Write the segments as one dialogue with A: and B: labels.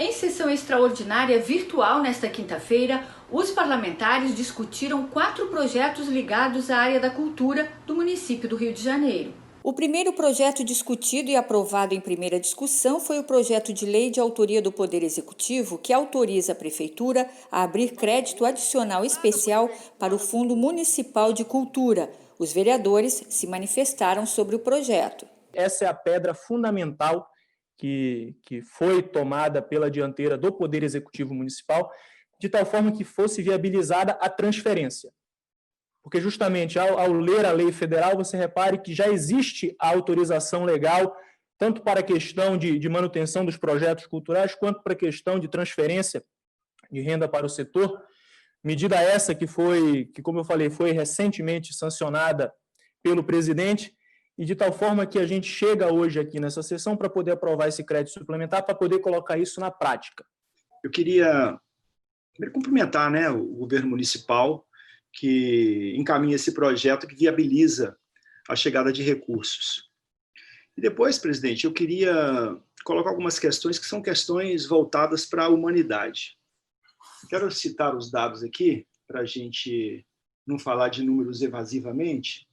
A: Em sessão extraordinária virtual nesta quinta-feira, os parlamentares discutiram 4 projetos ligados à área da cultura do município do Rio de Janeiro. O primeiro projeto discutido e aprovado em primeira discussão foi o projeto de lei de autoria do Poder Executivo que autoriza a Prefeitura a abrir crédito adicional especial para o Fundo Municipal de Cultura. Os vereadores se manifestaram sobre o projeto.
B: Essa é a pedra fundamental que foi tomada pela dianteira do Poder Executivo Municipal, de tal forma que fosse viabilizada a transferência. Porque justamente ao ler a lei federal, você repare que já existe a autorização legal, tanto para a questão de manutenção dos projetos culturais, quanto para a questão de transferência de renda para o setor. Medida essa que, como eu falei, foi recentemente sancionada pelo presidente, e de tal forma que a gente chega hoje aqui nessa sessão para poder aprovar esse crédito suplementar, para poder colocar isso na prática.
C: Eu queria cumprimentar, o governo municipal, que encaminha esse projeto que viabiliza a chegada de recursos. E depois, presidente, eu queria colocar algumas questões que são questões voltadas para a humanidade. Quero citar os dados aqui, para a gente não falar de números evasivamente.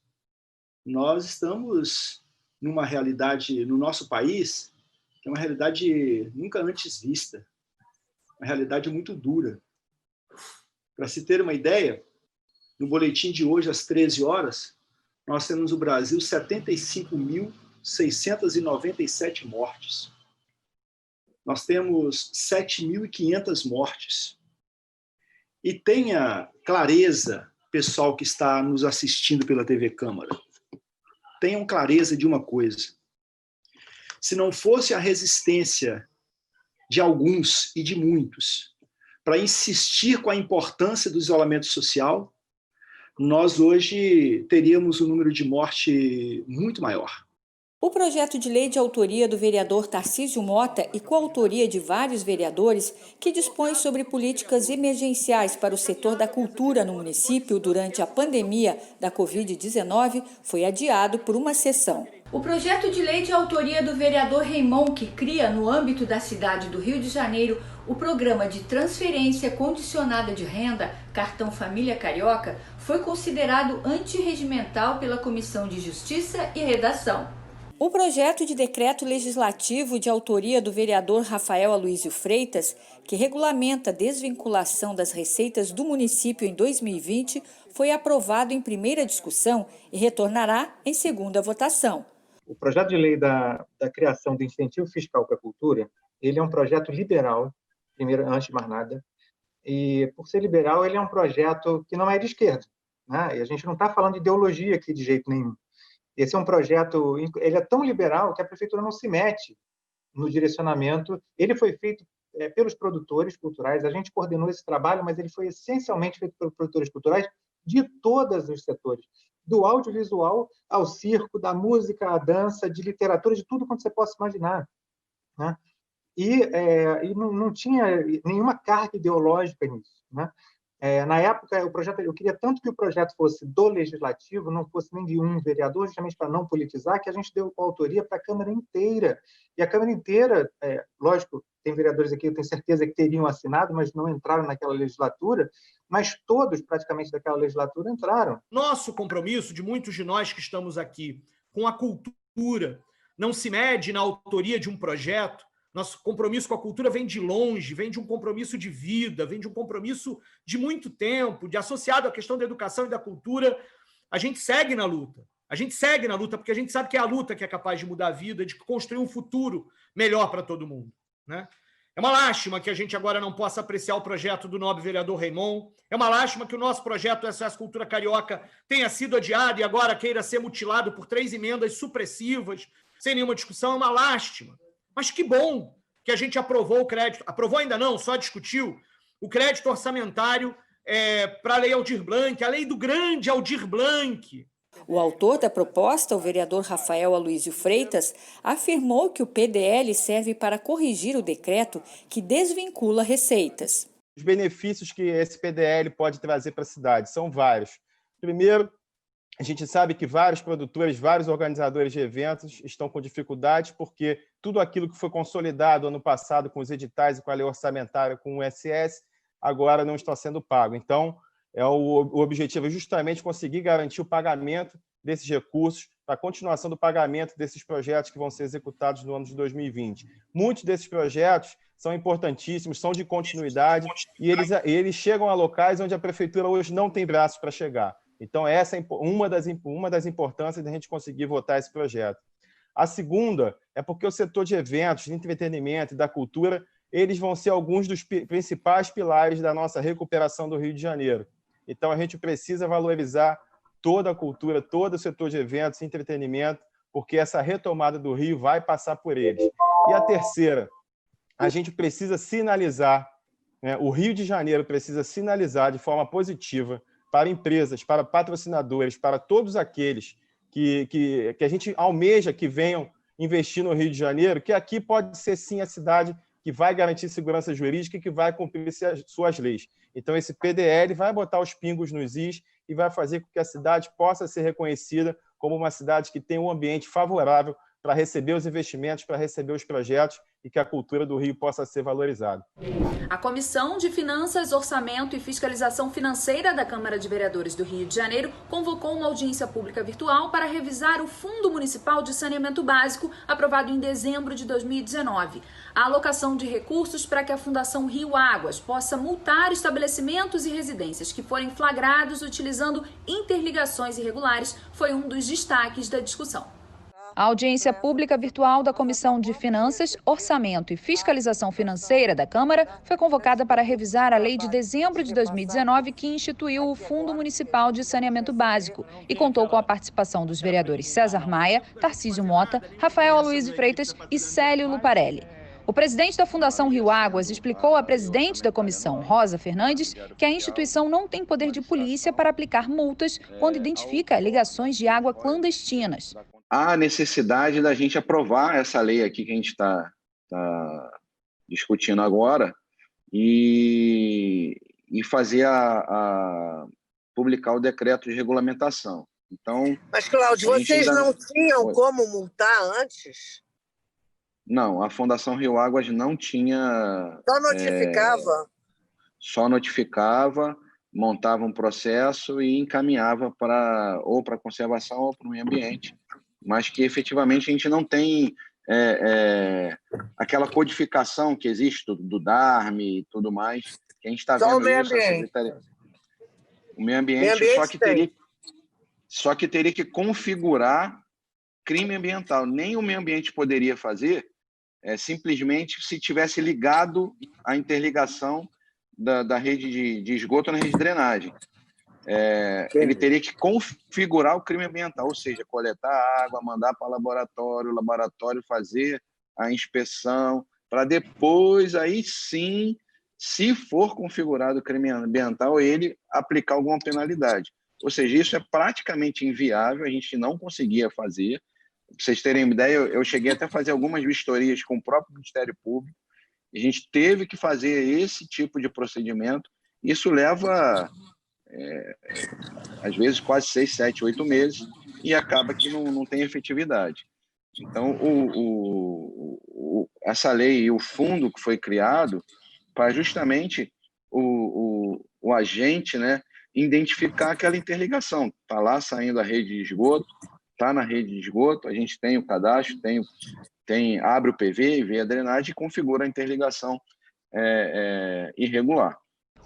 C: Nós estamos numa realidade, no nosso país, que é uma realidade nunca antes vista, uma realidade muito dura. Para se ter uma ideia, no boletim de hoje, às 13 horas, nós temos no Brasil 75.697 mortes. Nós temos 7.500 mortes. E tenha clareza, pessoal que está nos assistindo pela TV Câmara, tenham clareza de uma coisa. Se não fosse a resistência de alguns e de muitos para insistir com a importância do isolamento social, nós hoje teríamos um número de morte muito maior.
A: O projeto de lei de autoria do vereador Tarcísio Mota e coautoria de vários vereadores, que dispõe sobre políticas emergenciais para o setor da cultura no município durante a pandemia da Covid-19, foi adiado por uma sessão. O projeto de lei de autoria do vereador Raimon, que cria, no âmbito da cidade do Rio de Janeiro, o programa de transferência condicionada de renda, Cartão Família Carioca, foi considerado antirregimental pela Comissão de Justiça e Redação. O projeto de decreto legislativo de autoria do vereador Rafael Aloysio Freitas, que regulamenta a desvinculação das receitas do município em 2020, foi aprovado em primeira discussão e retornará em segunda votação.
D: O projeto de lei da criação do incentivo fiscal para a cultura, ele é um projeto liberal, primeiro, antes de mais nada, e por ser liberal, ele é um projeto que não é de esquerda, né? E a gente não está falando de ideologia aqui de jeito nenhum. Esse é um projeto, ele é tão liberal que a prefeitura não se mete no direcionamento. Ele foi feito pelos produtores culturais, a gente coordenou esse trabalho, mas ele foi essencialmente feito pelos produtores culturais de todos os setores, do audiovisual ao circo, da música à dança, de literatura, de tudo quanto você possa imaginar, né? E não tinha nenhuma carga ideológica nisso, né? Na época, eu queria tanto que o projeto fosse do Legislativo, não fosse nem de um vereador, justamente para não politizar, que a gente deu autoria para a Câmara inteira. E a Câmara inteira, lógico, tem vereadores aqui, eu tenho certeza que teriam assinado, mas não entraram naquela legislatura, mas todos, praticamente, daquela legislatura entraram.
E: Nosso compromisso, de muitos de nós que estamos aqui, com a cultura, não se mede na autoria de um projeto. Nosso compromisso com a cultura vem de longe, vem de um compromisso de vida, vem de um compromisso de muito tempo, associado à questão da educação e da cultura. A gente segue na luta. A gente segue na luta porque a gente sabe que é a luta que é capaz de mudar a vida, de construir um futuro melhor para todo mundo, né? É uma lástima que a gente agora não possa apreciar o projeto do nobre vereador Raimon. É uma lástima que o nosso projeto SOS Cultura Carioca tenha sido adiado e agora queira ser mutilado por 3 emendas supressivas, sem nenhuma discussão. É uma lástima. Mas que bom que a gente aprovou o crédito. Aprovou ainda não, só discutiu o crédito orçamentário para a Lei Aldir Blanc, a lei do grande Aldir Blanc.
A: O autor da proposta, o vereador Rafael Aloysio Freitas, afirmou que o PDL serve para corrigir o decreto que desvincula receitas.
F: Os benefícios que esse PDL pode trazer para a cidade são vários. Primeiro, A gente sabe que vários produtores, vários organizadores de eventos estão com dificuldades porque tudo aquilo que foi consolidado ano passado com os editais e com a lei orçamentária, com o ISS, agora não está sendo pago. Então, o objetivo é justamente conseguir garantir o pagamento desses recursos para a continuação do pagamento desses projetos que vão ser executados no ano de 2020. Muitos desses projetos são importantíssimos, são de continuidade e eles chegam a locais onde a prefeitura hoje não tem braços para chegar. Então, essa é uma das importâncias da gente conseguir votar esse projeto. A segunda é porque o setor de eventos, de entretenimento e da cultura, eles vão ser alguns dos principais pilares da nossa recuperação do Rio de Janeiro. Então, a gente precisa valorizar toda a cultura, todo o setor de eventos e entretenimento, porque essa retomada do Rio vai passar por eles. E a terceira, a gente precisa sinalizar, né, o Rio de Janeiro precisa sinalizar de forma positiva para empresas, para patrocinadores, para todos aqueles que a gente almeja que venham investir no Rio de Janeiro, que aqui pode ser, sim, a cidade que vai garantir segurança jurídica e que vai cumprir suas leis. Então, esse PDL vai botar os pingos nos is e vai fazer com que a cidade possa ser reconhecida como uma cidade que tem um ambiente favorável para receber os investimentos, para receber os projetos e que a cultura do Rio possa ser valorizada.
G: A Comissão de Finanças, Orçamento e Fiscalização Financeira da Câmara de Vereadores do Rio de Janeiro convocou uma audiência pública virtual para revisar o Fundo Municipal de Saneamento Básico, aprovado em dezembro de 2019. A alocação de recursos para que a Fundação Rio Águas possa multar estabelecimentos e residências que forem flagrados utilizando interligações irregulares foi um dos destaques da discussão. A audiência pública virtual da Comissão de Finanças, Orçamento e Fiscalização Financeira da Câmara foi convocada para revisar a lei de dezembro de 2019 que instituiu o Fundo Municipal de Saneamento Básico e contou com a participação dos vereadores César Maia, Tarcísio Mota, Rafael Aloysio Freitas e Célio Luparelli. O presidente da Fundação Rio Águas explicou à presidente da comissão, Rosa Fernandes, que a instituição não tem poder de polícia para aplicar multas quando identifica ligações de água clandestinas.
H: Há necessidade da gente aprovar essa lei aqui que a gente está discutindo agora e fazer publicar o decreto de regulamentação. Então,
I: mas, Cláudio, vocês não tinham como multar antes?
H: Não, a Fundação Rio Águas não tinha...
I: Só notificava?
H: Só notificava, montava um processo e encaminhava ou para a conservação ou para o meio ambiente, mas que efetivamente a gente não tem aquela codificação que existe do DARM e tudo mais, que a gente está vendo isso. O meio ambiente só que teria que configurar crime ambiental. Nem o meio ambiente poderia fazer, simplesmente se tivesse ligado a interligação da rede de esgoto na rede de drenagem. Ele teria que configurar o crime ambiental, ou seja, coletar água, mandar para o laboratório fazer a inspeção, para depois, aí sim, se for configurado o crime ambiental, ele aplicar alguma penalidade. Ou seja, isso é praticamente inviável, a gente não conseguia fazer. Para vocês terem uma ideia, eu cheguei até a fazer algumas vistorias com o próprio Ministério Público, a gente teve que fazer esse tipo de procedimento. Isso leva... às vezes quase 6, 7, 8 meses e acaba que não tem efetividade. Então, essa lei e o fundo que foi criado para justamente o agente, né, identificar aquela interligação. Está lá saindo a rede de esgoto, está na rede de esgoto, a gente tem o cadastro, abre o PV, vê a drenagem e configura a interligação irregular.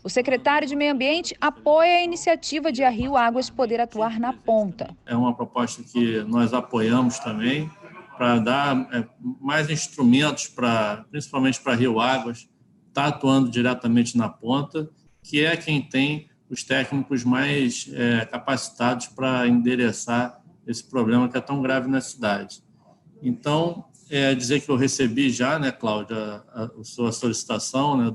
G: O secretário de Meio Ambiente apoia a iniciativa de a Rio Águas poder atuar na ponta.
J: É uma proposta que nós apoiamos também para dar mais instrumentos, principalmente para a Rio Águas, estar atuando diretamente na ponta, que é quem tem os técnicos mais capacitados para endereçar esse problema que é tão grave na cidade. Então, dizer que eu recebi já, né, Cláudia, a sua solicitação, né,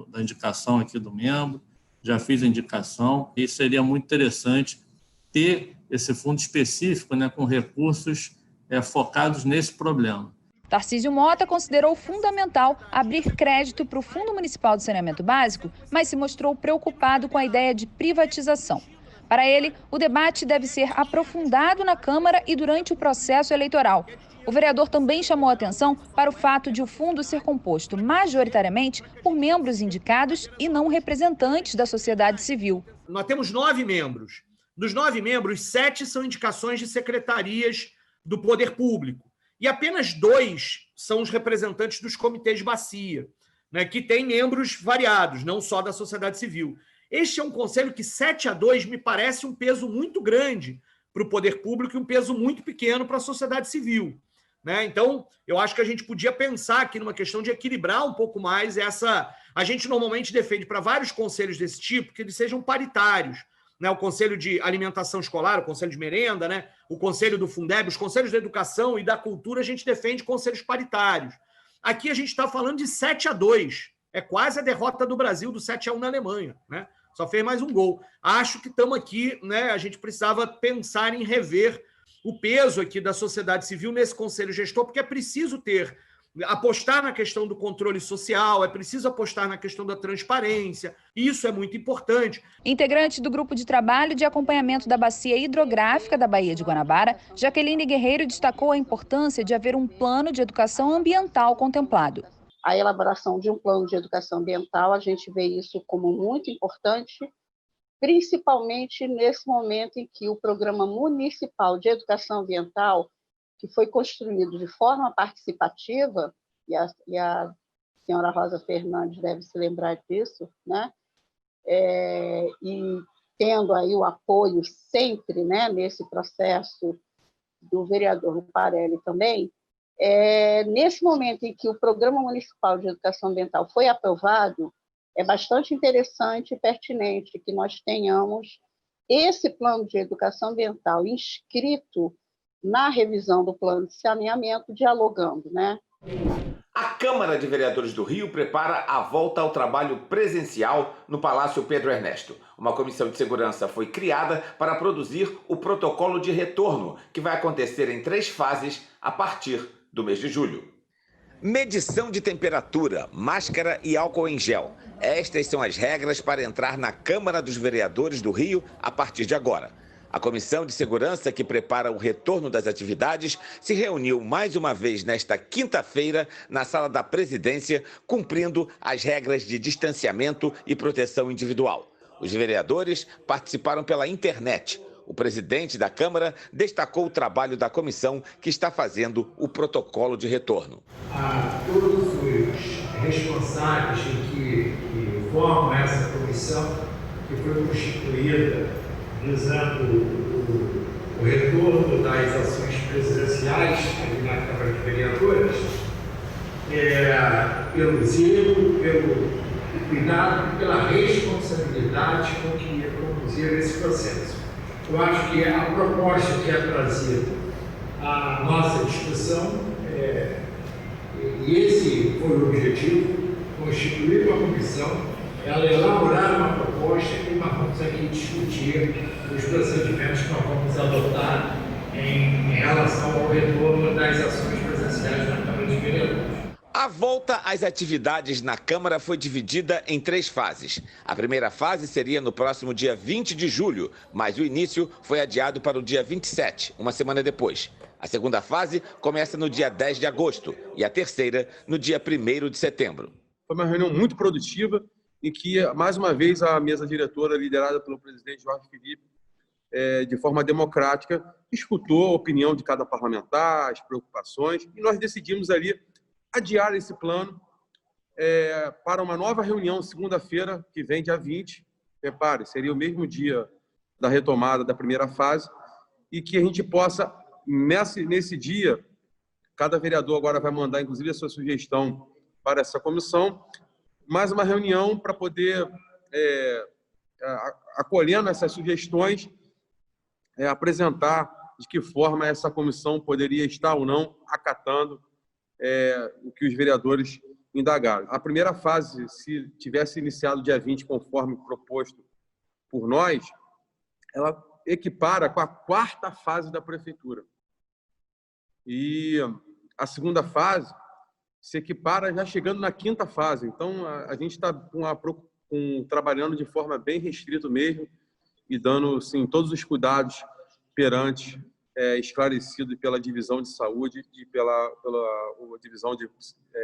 J: da indicação aqui do membro, já fiz a indicação, e seria muito interessante ter esse fundo específico, né, com recursos focados nesse problema.
G: Tarcísio Mota considerou fundamental abrir crédito para o Fundo Municipal de Saneamento Básico, mas se mostrou preocupado com a ideia de privatização. Para ele, o debate deve ser aprofundado na Câmara e durante o processo eleitoral. O vereador também chamou a atenção para o fato de o fundo ser composto majoritariamente por membros indicados e não representantes da sociedade civil.
E: Nós temos 9 membros. Dos 9 membros, 7 são indicações de secretarias do poder público. E apenas 2 são os representantes dos comitês de bacia, né, que têm membros variados, não só da sociedade civil. Este é um conselho que 7-2 me parece um peso muito grande para o poder público e um peso muito pequeno para a sociedade civil, né? Então, eu acho que a gente podia pensar aqui numa questão de equilibrar um pouco mais essa... A gente normalmente defende para vários conselhos desse tipo que eles sejam paritários, né? O Conselho de Alimentação Escolar, o Conselho de Merenda, né? O Conselho do Fundeb, os Conselhos da Educação e da Cultura, a gente defende conselhos paritários. Aqui a gente está falando de 7-2. É quase a derrota do Brasil do 7-1 na Alemanha, né? Só fez mais um gol. Acho que estamos aqui, né? A gente precisava pensar em rever o peso aqui da sociedade civil nesse conselho gestor, porque é preciso apostar na questão do controle social, é preciso apostar na questão da transparência. Isso é muito importante.
G: Integrante do grupo de trabalho de acompanhamento da bacia hidrográfica da Baía de Guanabara, Jaqueline Guerreiro destacou a importância de haver um plano de educação ambiental contemplado.
K: A elaboração de um plano de educação ambiental, a gente vê isso como muito importante, principalmente nesse momento em que o Programa Municipal de Educação Ambiental, que foi construído de forma participativa, e a senhora Rosa Fernandes deve se lembrar disso, né? E tendo aí o apoio sempre, né, nesse processo do vereador Lucarelli também, nesse momento em que o Programa Municipal de Educação Ambiental foi aprovado, é bastante interessante e pertinente que nós tenhamos esse plano de educação ambiental inscrito na revisão do plano de saneamento, dialogando, né?
L: A Câmara de Vereadores do Rio prepara a volta ao trabalho presencial no Palácio Pedro Ernesto. Uma comissão de segurança foi criada para produzir o protocolo de retorno, que vai acontecer em 3 fases a partir do mês de julho. Medição de temperatura, máscara e álcool em gel. Estas são as regras para entrar na Câmara dos Vereadores do Rio a partir de agora. A Comissão de Segurança, que prepara o retorno das atividades, se reuniu mais uma vez nesta quinta-feira na Sala da Presidência, cumprindo as regras de distanciamento e proteção individual. Os vereadores participaram pela internet. O presidente da Câmara destacou o trabalho da comissão que está fazendo o protocolo de retorno.
M: A todos os responsáveis que formam essa comissão, que foi constituída visando o retorno das ações presidenciais na Câmara de Vereadores, pelo zelo, pelo cuidado, pela responsabilidade com que conduziram esse processo. Eu acho que a proposta que é trazida à nossa discussão, e esse foi o objetivo, constituir uma comissão, ela elaborar uma proposta e nós vamos aqui discutir os procedimentos que nós vamos adotar em relação ao retorno das ações presenciais na Câmara de Vereadores.
L: A volta às atividades na Câmara foi dividida em 3 fases. A primeira fase seria no próximo dia 20 de julho, mas o início foi adiado para o dia 27, uma semana depois. A segunda fase começa no dia 10 de agosto e a terceira no dia 1º de setembro.
N: Foi uma reunião muito produtiva em que, mais uma vez, a mesa diretora, liderada pelo presidente Jorge Felipe, de forma democrática, escutou a opinião de cada parlamentar, as preocupações, e nós decidimos ali adiar esse plano para uma nova reunião segunda-feira, que vem, dia 20. Repare, seria o mesmo dia da retomada da primeira fase, e que a gente possa, nesse dia, cada vereador agora vai mandar, inclusive, a sua sugestão para essa comissão, mais uma reunião para poder, acolhendo essas sugestões, apresentar de que forma essa comissão poderia estar ou não acatando o que os vereadores indagaram. A primeira fase, se tivesse iniciado dia 20, conforme proposto por nós, ela equipara com a 4ª fase da Prefeitura. E a segunda fase se equipara já chegando na 5ª fase. Então, a gente está trabalhando de forma bem restrita mesmo e dando, sim, todos os cuidados perante, esclarecido pela Divisão de Saúde e pela Divisão de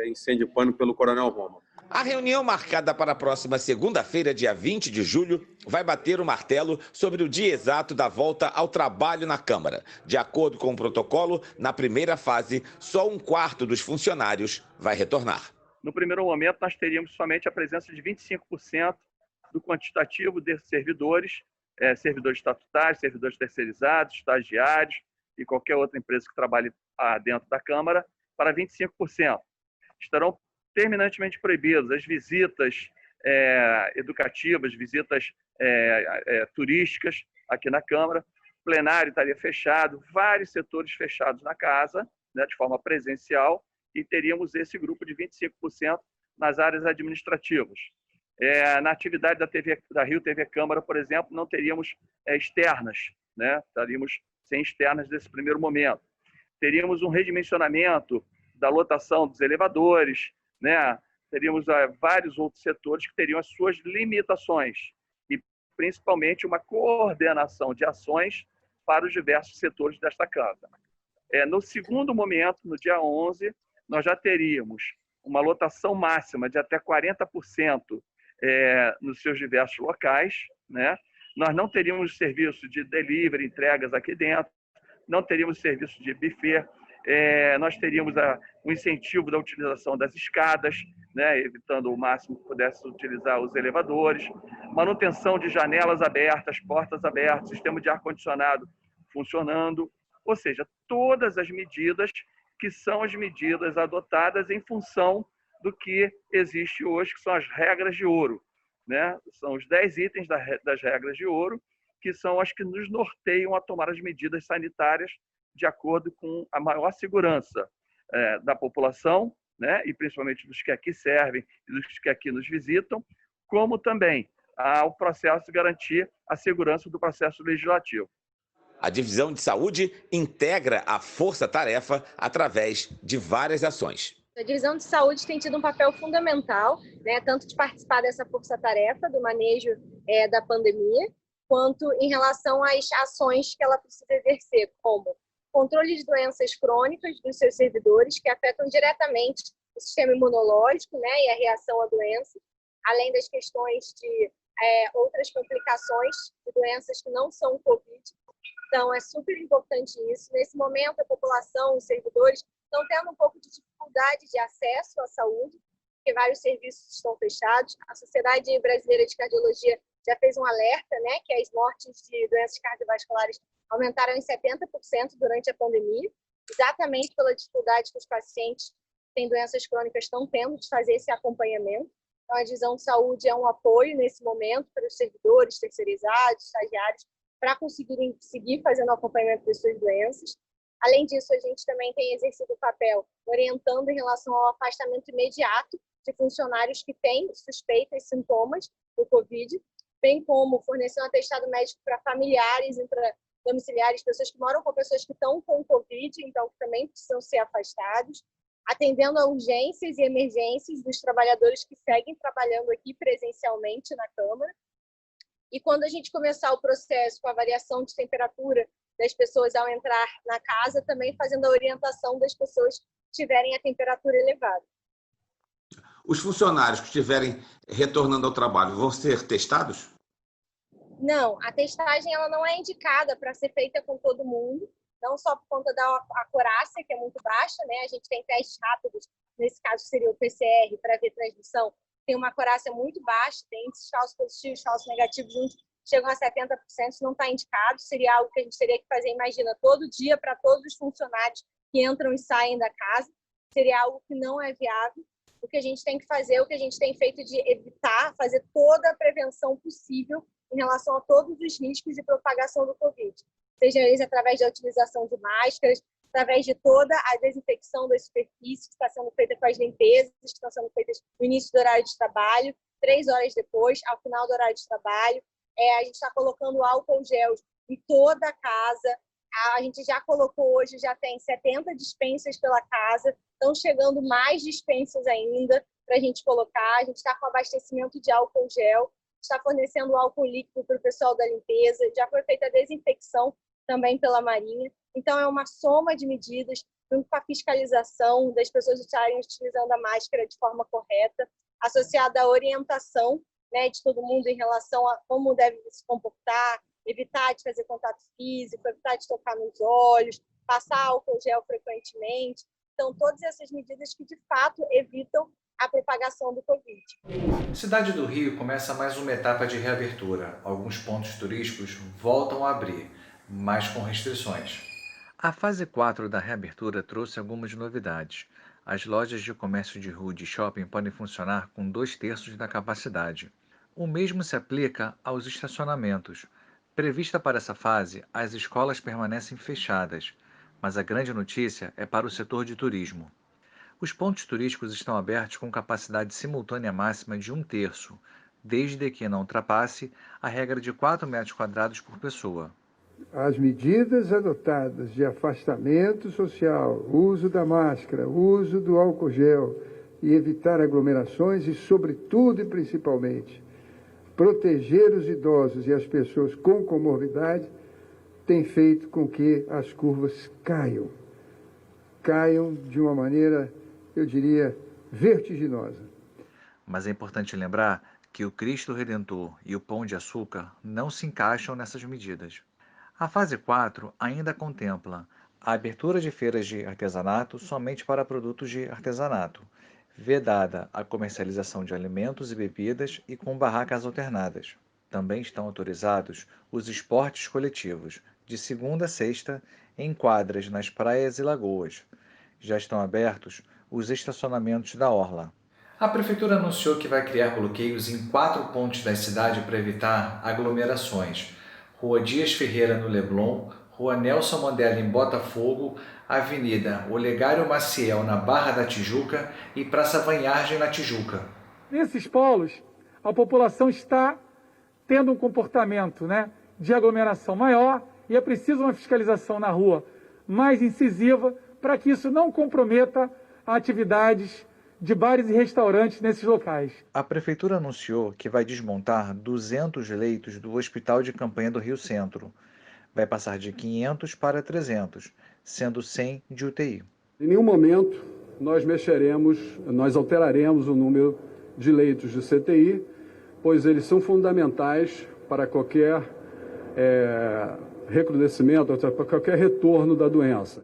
N: Incêndio e Pânico pelo Coronel Roma.
L: A reunião marcada para a próxima segunda-feira, dia 20 de julho, vai bater o martelo sobre o dia exato da volta ao trabalho na Câmara. De acordo com o protocolo, na primeira fase, só 1/4 dos funcionários vai retornar.
O: No primeiro momento, nós teríamos somente a presença de 25% do quantitativo de servidores, servidores estatutários, servidores terceirizados, estagiários e qualquer outra empresa que trabalhe dentro da Câmara, para 25%. Estarão terminantemente proibidas as visitas educativas, visitas turísticas aqui na Câmara. O plenário estaria fechado, vários setores fechados na casa, né, de forma presencial, e teríamos esse grupo de 25% nas áreas administrativas. Na atividade da Rio TV Câmara, por exemplo, não teríamos externas, né? Estaríamos sem externas nesse primeiro momento. Teríamos um redimensionamento da lotação dos elevadores, né? Teríamos vários outros setores que teriam as suas limitações e, principalmente, uma coordenação de ações para os diversos setores desta casa. No segundo momento, no dia 11, nós já teríamos uma lotação máxima de até 40% nos seus diversos locais, né? Nós não teríamos serviço de delivery, entregas aqui dentro, não teríamos serviço de buffet, nós teríamos um incentivo da utilização das escadas, né? Evitando o máximo que pudesse utilizar os elevadores, manutenção de janelas abertas, portas abertas, sistema de ar-condicionado funcionando, ou seja, todas as medidas que são as medidas adotadas em função do que existe hoje, que são as regras de ouro, né? São os 10 itens das regras de ouro, que são as que nos norteiam a tomar as medidas sanitárias de acordo com a maior segurança da população, né? E principalmente dos que aqui servem e dos que aqui nos visitam, como também ao processo de garantir a segurança do processo legislativo.
L: A Divisão de Saúde integra a força-tarefa através de várias ações.
P: A Divisão de Saúde tem tido um papel fundamental, né, tanto de participar dessa força-tarefa do manejo da pandemia, quanto em relação às ações que ela precisa exercer, como controle de doenças crônicas dos seus servidores, que afetam diretamente o sistema imunológico, né, e a reação à doença, além das questões de outras complicações de doenças que não são Covid. Então, é super importante isso. Nesse momento, a população, os servidores, estão tendo um pouco de dificuldade de acesso à saúde, porque vários serviços estão fechados. A Sociedade Brasileira de Cardiologia já fez um alerta, né, que as mortes de doenças cardiovasculares aumentaram em 70% durante a pandemia, exatamente pela dificuldade que os pacientes que têm doenças crônicas estão tendo de fazer esse acompanhamento. Então, a Divisão de Saúde é um apoio nesse momento para os servidores terceirizados, estagiários, para conseguirem seguir fazendo o acompanhamento das suas doenças. Além disso, a gente também tem exercido o papel orientando em relação ao afastamento imediato de funcionários que têm suspeitas e sintomas do Covid, bem como fornecer um atestado médico para familiares, intradomiciliares, pessoas que moram com pessoas que estão com Covid, então que também precisam ser afastados, atendendo a urgências e emergências dos trabalhadores que seguem trabalhando aqui presencialmente na Câmara. E quando a gente começar o processo com a variação de temperatura das pessoas ao entrar na casa, também fazendo a orientação das pessoas que tiverem a temperatura elevada.
L: Os funcionários que estiverem retornando ao trabalho vão ser testados?
P: Não, a testagem ela não é indicada para ser feita com todo mundo, não só por conta da acurácia, que é muito baixa, né? A gente tem testes rápidos, nesse caso seria o PCR, para ver transmissão, tem uma acurácia muito baixa, tem índices falsos positivos, falsos negativos juntos, chegam a 70%, isso não está indicado, seria algo que a gente teria que fazer, imagina, todo dia para todos os funcionários que entram e saem da casa, seria algo que não é viável. O que a gente tem que fazer, o que a gente tem feito de evitar, fazer toda a prevenção possível em relação a todos os riscos de propagação do Covid, seja eles através da utilização de máscaras, através de toda a desinfecção das superfícies que está sendo feita com as limpezas, que estão sendo feitas no início do horário de trabalho, 3 horas depois, ao final do horário de trabalho. A gente está colocando álcool gel em toda a casa. A gente já colocou hoje, já tem 70 dispensas pela casa, estão chegando mais dispensas ainda para a gente colocar. A gente está com abastecimento de álcool gel, está fornecendo álcool líquido para o pessoal da limpeza, já foi feita a desinfecção também pela Marinha. Então, é uma soma de medidas, junto com a fiscalização das pessoas estarem utilizando a máscara de forma correta, associada à orientação, né, de todo mundo em relação a como deve se comportar, evitar de fazer contato físico, evitar de tocar nos olhos, passar álcool gel frequentemente. Então, todas essas medidas que, de fato, evitam a propagação do Covid.
Q: A cidade do Rio começa mais uma etapa de reabertura. Alguns pontos turísticos voltam a abrir, mas com restrições.
R: A fase 4 da reabertura trouxe algumas novidades. As lojas de comércio de rua e de shopping podem funcionar com 2/3 da capacidade. O mesmo se aplica aos estacionamentos. Prevista para essa fase, as escolas permanecem fechadas, mas a grande notícia é para o setor de turismo. Os pontos turísticos estão abertos com capacidade simultânea máxima de 1/3, desde que não ultrapasse a regra de 4 metros quadrados por pessoa.
S: As medidas adotadas de afastamento social, uso da máscara, uso do álcool gel e evitar aglomerações e, sobretudo e principalmente, proteger os idosos e as pessoas com comorbidade, tem feito com que as curvas caiam de uma maneira, eu diria, vertiginosa.
R: Mas é importante lembrar que o Cristo Redentor e o Pão de Açúcar não se encaixam nessas medidas. A fase 4 ainda contempla a abertura de feiras de artesanato somente para produtos de artesanato, vedada a comercialização de alimentos e bebidas e com barracas alternadas. Também estão autorizados os esportes coletivos, de segunda a sexta, em quadras nas praias e lagoas. Já estão abertos os estacionamentos da orla.
Q: A Prefeitura anunciou que vai criar bloqueios em 4 pontos da cidade para evitar aglomerações. Rua Dias Ferreira, no Leblon, Rua Nelson Mandela, em Botafogo, Avenida Olegário Maciel, na Barra da Tijuca e Praça Vanhargem, na Tijuca.
T: Nesses polos, a população está tendo um comportamento, de aglomeração maior e é preciso uma fiscalização na rua mais incisiva para que isso não comprometa atividades de bares e restaurantes nesses locais.
R: A Prefeitura anunciou que vai desmontar 200 leitos do Hospital de Campanha do Rio Centro. Vai passar de 500 para 300, sendo 100 de UTI.
S: Em nenhum momento nós alteraremos o número de leitos de CTI, pois eles são fundamentais para qualquer recrudescimento, para qualquer retorno da doença.